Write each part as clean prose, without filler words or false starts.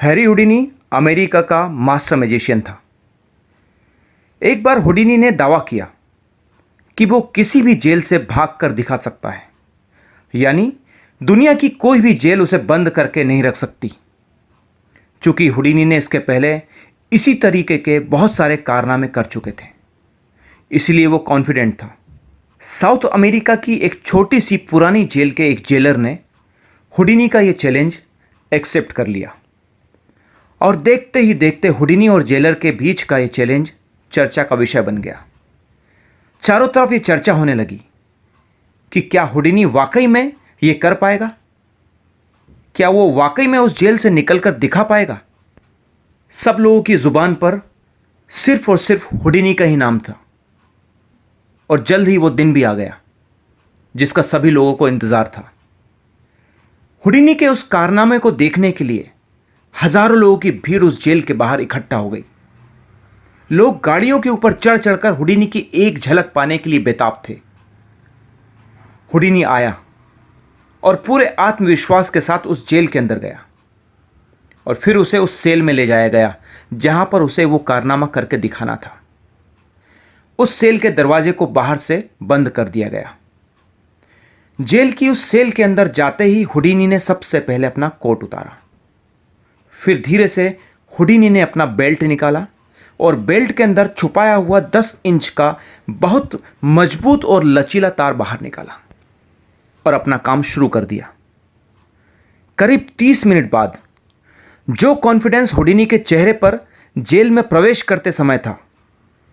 Harry Houdini America का master magician था। एक बार हुडिनी ने दावा किया कि वो किसी भी जेल से भागकर दिखा सकता है, यानी दुनिया की कोई भी जेल उसे बंद करके नहीं रख सकती। चूंकि हुडिनी ने इसके पहले इसी तरीके के बहुत सारे कारनामे कर चुके थे, इसलिए वो कॉन्फिडेंट था। साउथ अमेरिका की एक छोटी सी पुरानी जेल के एक जेलर ने हुडिनी का ये चैलेंज एक्सेप्ट कर लिया और देखते ही देखते हुडिनी और जेलर के बीच का ये चैलेंज चर्चा का विषय बन गया। चारों तरफ ये चर्चा होने लगी कि क्या हुडिनी वाकई में ये कर पाएगा, क्या वो वाकई में उस जेल से निकलकर दिखा पाएगा। सब लोगों की जुबान पर सिर्फ और सिर्फ हुडिनी का ही नाम था और जल्द ही वो दिन भी आ गया जिसका सभी लोगों को इंतजार था। हुडिनी के उस कारनामे को देखने के लिए हजारों लोगों की भीड़ उस जेल के बाहर इकट्ठा हो गई। लोग गाड़ियों के ऊपर चढ़ चढ़कर हुडिनी की एक झलक पाने के लिए बेताब थे। हुडिनी आया और पूरे आत्मविश्वास के साथ उस जेल के अंदर गया और फिर उसे उस सेल में ले जाया गया जहां पर उसे वो कारनामा करके दिखाना था। उस सेल के दरवाजे को बाहर से बंद कर दिया गया। जेल की उस सेल के अंदर जाते ही हुडिनी ने सबसे पहले अपना कोट उतारा। फिर धीरे से हुडिनी ने अपना बेल्ट निकाला और बेल्ट के अंदर छुपाया हुआ 10 इंच का बहुत मजबूत और लचीला तार बाहर निकाला और अपना काम शुरू कर दिया। करीब 30 मिनट बाद जो कॉन्फिडेंस हुडिनी के चेहरे पर जेल में प्रवेश करते समय था,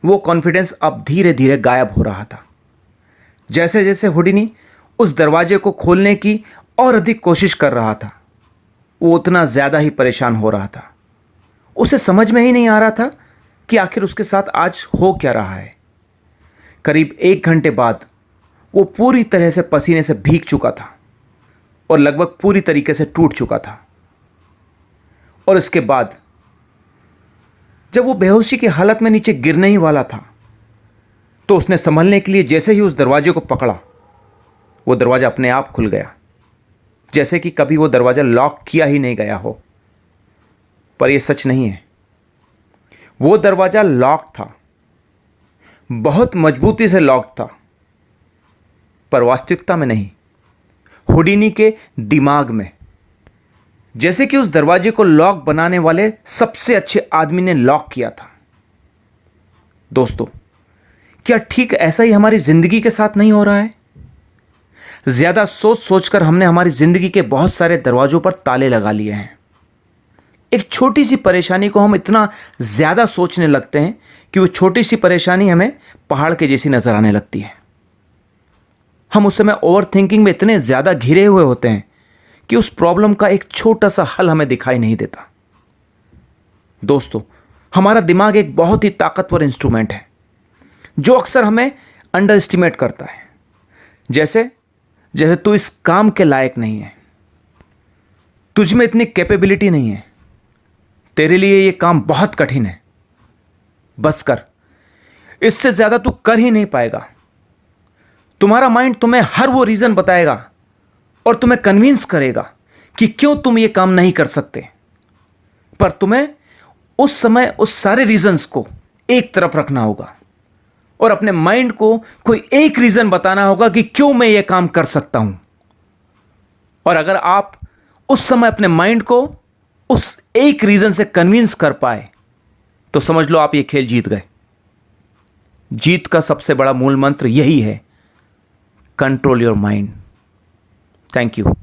वो कॉन्फिडेंस अब धीरे धीरे गायब हो रहा था। जैसे जैसे हुडिनी उस दरवाजे को खोलने की और अधिक कोशिश कर रहा था, वो उतना ज़्यादा ही परेशान हो रहा था। उसे समझ में ही नहीं आ रहा था कि आखिर उसके साथ आज हो क्या रहा है। करीब 1 घंटे बाद वो पूरी तरह से पसीने से भीग चुका था और लगभग पूरी तरीके से टूट चुका था। और इसके बाद जब वो बेहोशी की हालत में नीचे गिरने ही वाला था, तो उसने संभलने के लिए जैसे ही उस दरवाजे को पकड़ा, वो दरवाज़ा अपने आप खुल गया, जैसे कि कभी वो दरवाज़ा लॉक किया ही नहीं गया हो। पर यह सच नहीं है। वो दरवाज़ा लॉक था, बहुत मजबूती से लॉक था, पर वास्तविकता में नहीं, हुडिनी के दिमाग में। जैसे कि उस दरवाजे को लॉक बनाने वाले सबसे अच्छे आदमी ने लॉक किया था। दोस्तों, क्या ठीक ऐसा ही हमारी जिंदगी के साथ नहीं हो रहा है? ज्यादा सोच सोचकर हमने हमारी जिंदगी के बहुत सारे दरवाजों पर ताले लगा लिए हैं। एक छोटी सी परेशानी को हम इतना ज्यादा सोचने लगते हैं कि वो छोटी सी परेशानी हमें पहाड़ के जैसी नजर आने लगती है। हम उस समय ओवर थिंकिंग में इतने ज्यादा घिरे हुए होते हैं कि उस प्रॉब्लम का एक छोटा सा हल हमें दिखाई नहीं देता। दोस्तों, हमारा दिमाग एक बहुत ही ताकतवर इंस्ट्रूमेंट है जो अक्सर हमें अंडर एस्टिमेट करता है। जैसे तू इस काम के लायक नहीं है, तुझ में इतनी कैपेबिलिटी नहीं है, तेरे लिए यह काम बहुत कठिन है, बस कर, इससे ज्यादा तू कर ही नहीं पाएगा। तुम्हारा माइंड तुम्हें हर वो रीजन बताएगा और तुम्हें कन्विंस करेगा कि क्यों तुम ये काम नहीं कर सकते, पर तुम्हें उस समय उस सारे रीजंस को एक तरफ रखना होगा और अपने माइंड को कोई एक रीजन बताना होगा कि क्यों मैं ये काम कर सकता हूं। और अगर आप उस समय अपने माइंड को उस एक रीजन से कन्विंस कर पाए, तो समझ लो आप ये खेल जीत गए। जीत का सबसे बड़ा मूल मंत्र यही है, control your mind. Thank you.